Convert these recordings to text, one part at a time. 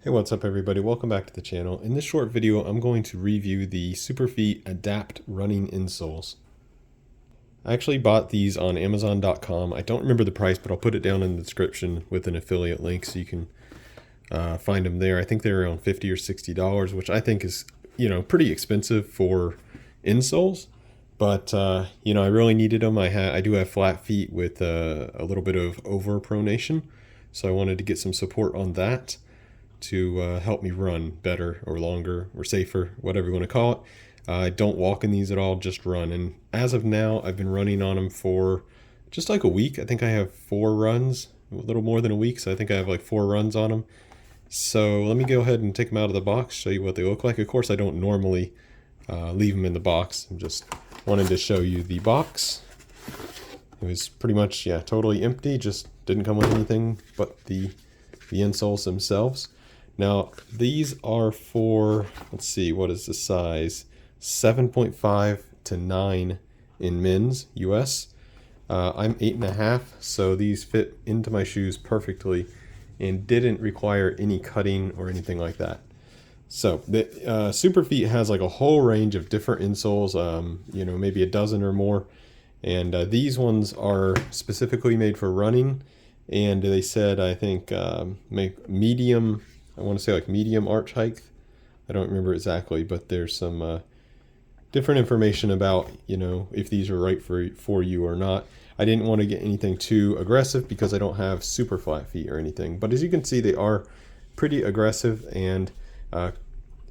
Hey, what's up everybody? Welcome back to the channel. In this short video, I'm going to review the Superfeet Adapt running insoles. I actually bought these on Amazon.com. I don't remember the price, but I'll put it down in the description with an affiliate link so you can find them there. I think they're around $50 or $60, which I think is, pretty expensive for insoles. But, I really needed them. I do have flat feet with a little bit of overpronation, so I wanted to get some support on that to help me run better or longer or safer, whatever you want to call it. I don't walk in these at all, just run. And as of now, I've been running on them for just like a week. I think I have 4 runs, a little more than a week. So I think I have like 4 runs on them. So let me go ahead and take them out of the box, show you what they look like. Of course, I don't normally leave them in the box. I'm just wanted to show you the box. It was pretty much, totally empty. Just didn't come with anything but the insoles themselves. Now, these are for, let's see, what is the size? 7.5 to 9 in men's, US. I'm 8.5, so these fit into my shoes perfectly and didn't require any cutting or anything like that. So, the Superfeet has like a whole range of different insoles, maybe a dozen or more. And these ones are specifically made for running. And they said, I think, make medium, I want to say like medium arch height. I don't remember exactly, but there's some different information about, if these are right for you or not. I didn't want to get anything too aggressive because I don't have super flat feet or anything. But as you can see, they are pretty aggressive, and I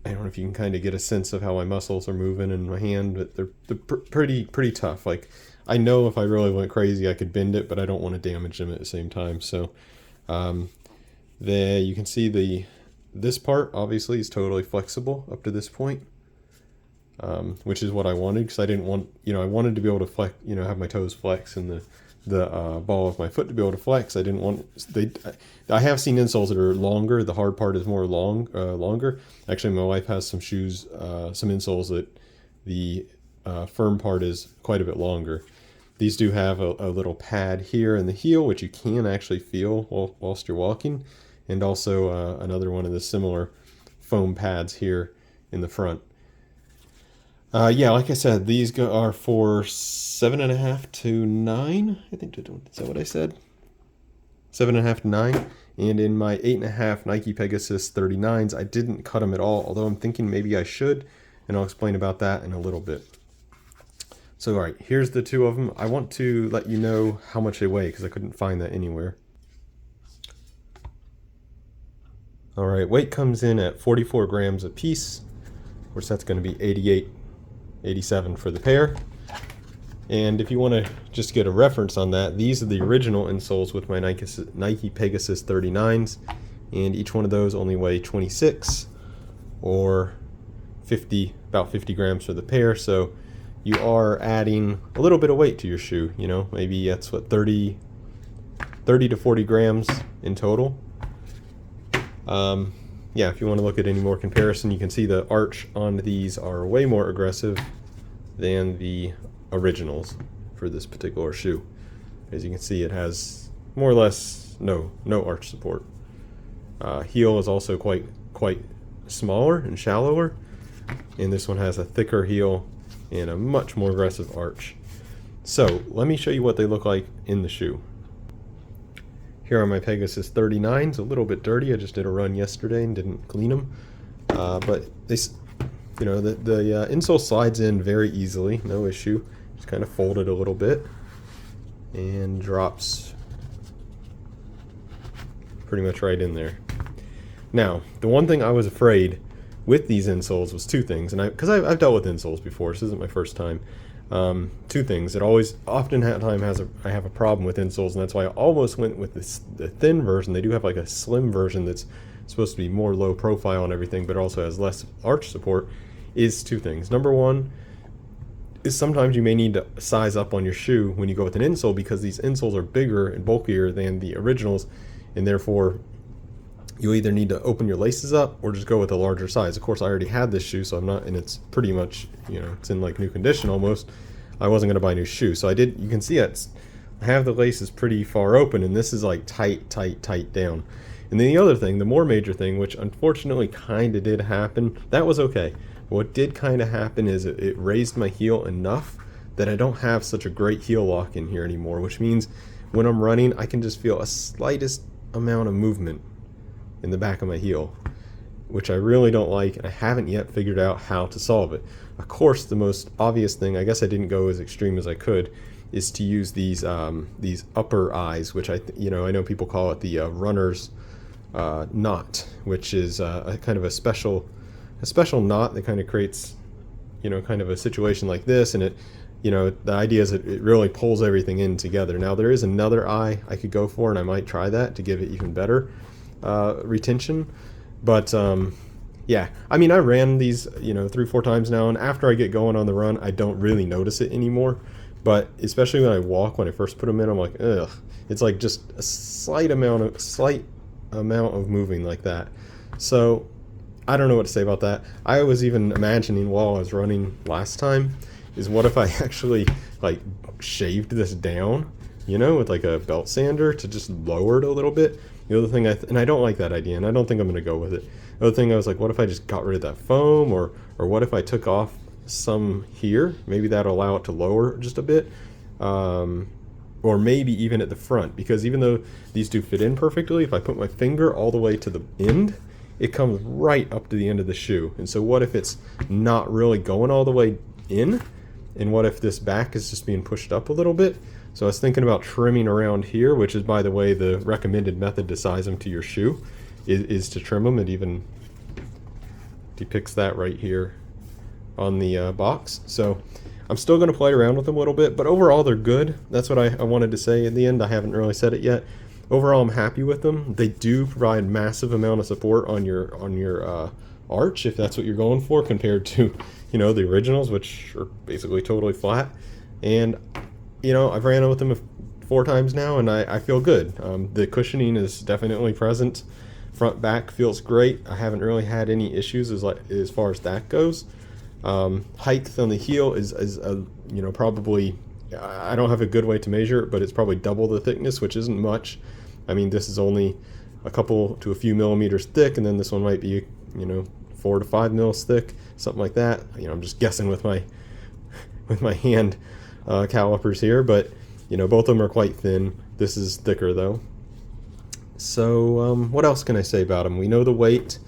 don't know if you can kind of get a sense of how my muscles are moving in my hand, but they're pretty tough. Like, I know if I really went crazy, I could bend it, but I don't want to damage them at the same time. So there you can see this part obviously is totally flexible up to this point, which is what I wanted, because I didn't want, I wanted to be able to flex, have my toes flex and the ball of my foot to be able to flex. I didn't want I have seen insoles that are longer. The hard part is more longer. Actually, my wife has some shoes, some insoles that the firm part is quite a bit longer. These do have a little pad here in the heel, which you can actually feel whilst you're walking, and also another one of the similar foam pads here in the front. Like I said, these are for 7.5 to 9. I think, is that what I said? 7.5 to 9. And in my 8.5 Nike Pegasus 39s, I didn't cut them at all, although I'm thinking maybe I should, and I'll explain about that in a little bit. So, all right, here's the 2 of them. I want to let you know how much they weigh because I couldn't find that anywhere. All right, weight comes in at 44 grams a piece. Of course, that's going to be 87 for the pair. And if you want to just get a reference on that, these are the original insoles with my Nike Pegasus 39s, and each one of those only weigh 26 or about 50 grams for the pair. So you are adding a little bit of weight to your shoe. Maybe that's what 30 to 40 grams in total. If you want to look at any more comparison, you can see the arch on these are way more aggressive than the originals for this particular shoe. As you can see, it has more or less no arch support. Heel is also quite smaller and shallower, and this one has a thicker heel and a much more aggressive arch. So let me show you what they look like in the shoe. Here are my Pegasus 39s, a little bit dirty. I just did a run yesterday and didn't clean them. But they, the insole slides in very easily, no issue. Just kind of fold it a little bit and drops pretty much right in there. Now, the one thing I was afraid with these insoles was 2 things, and because I've dealt with insoles before, this isn't my first time. 2 things. I have a problem with insoles, and that's why I almost went with the thin version. They do have like a slim version that's supposed to be more low profile and everything, but also has less arch support. Is 2 things. Number 1 is sometimes you may need to size up on your shoe when you go with an insole, because these insoles are bigger and bulkier than the originals, and therefore you either need to open your laces up or just go with a larger size. Of course, I already had this shoe, so I'm not, and it's pretty much, it's in like new condition almost. I wasn't going to buy a new shoe, so you can see I have the laces pretty far open, and this is like tight down. And then the other thing, the more major thing, which unfortunately kind of did happen, that was okay. What did kind of happen is it raised my heel enough that I don't have such a great heel lock in here anymore, which means when I'm running, I can just feel a slightest amount of movement in the back of my heel, which I really don't like, and I haven't yet figured out how to solve it. Of course, the most obvious thing, I guess I didn't go as extreme as I could, is to use these upper eyes, which I know people call it the runner's knot, which is a kind of a special knot that kind of creates, kind of a situation like this, and it, the idea is that it really pulls everything in together. Now there is another eye I could go for, and I might try that to give it even better retention, but yeah, I mean, I ran these 3-4 times now, and after I get going on the run, I don't really notice it anymore. But especially when I walk, when I first put them in, I'm like, ugh. It's like just a slight amount of moving like that. So I don't know what to say about that. I was even imagining while I was running last time, is what if I actually like shaved this down, with like a belt sander to just lower it a little bit. The other thing, and I don't like that idea, and I don't think I'm going to go with it. The other thing, I was like, what if I just got rid of that foam, or what if I took off some here? Maybe that'll allow it to lower just a bit, or maybe even at the front, because even though these do fit in perfectly, if I put my finger all the way to the end, it comes right up to the end of the shoe. And so what if it's not really going all the way in, and what if this back is just being pushed up a little bit? So I was thinking about trimming around here, which is, by the way, the recommended method to size them to your shoe is to trim them. It even depicts that right here on the box. So I'm still going to play around with them a little bit, but overall they're good. That's what I wanted to say in the end. I haven't really said it yet. Overall, I'm happy with them. They do provide massive amount of support on your arch, if that's what you're going for, compared to the originals, which are basically totally flat. And I've ran with them 4 times now, and I feel good. The cushioning is definitely present. Front back feels great. I haven't really had any issues as far as that goes. Height on the heel is probably, I don't have a good way to measure it, but it's probably double the thickness, which isn't much. I mean, this is only a couple to a few millimeters thick, and then this one might be 4 to 5 mils thick, something like that. I'm just guessing with my hand calipers here, but both of them are quite thin. This is thicker though. So what else can I say about them? We know the weight.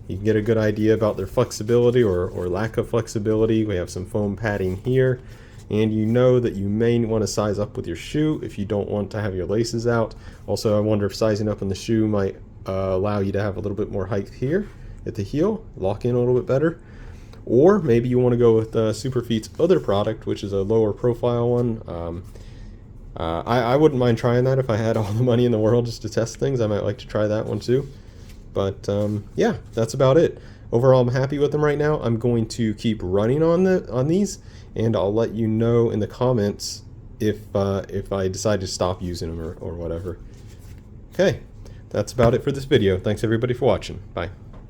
You can get a good idea about their flexibility or lack of flexibility. We have some foam padding here, and you know that you may want to size up with your shoe if you don't want to have your laces out. Also, I wonder if sizing up on the shoe might allow you to have a little bit more height here at the heel, lock in a little bit better. Or maybe you want to go with Superfeet's other product, which is a lower profile one. I wouldn't mind trying that if I had all the money in the world just to test things. I might like to try that one too. But yeah, that's about it. Overall, I'm happy with them right now. I'm going to keep running on these, and I'll let you know in the comments if I decide to stop using them or whatever. Okay, that's about it for this video. Thanks everybody for watching. Bye.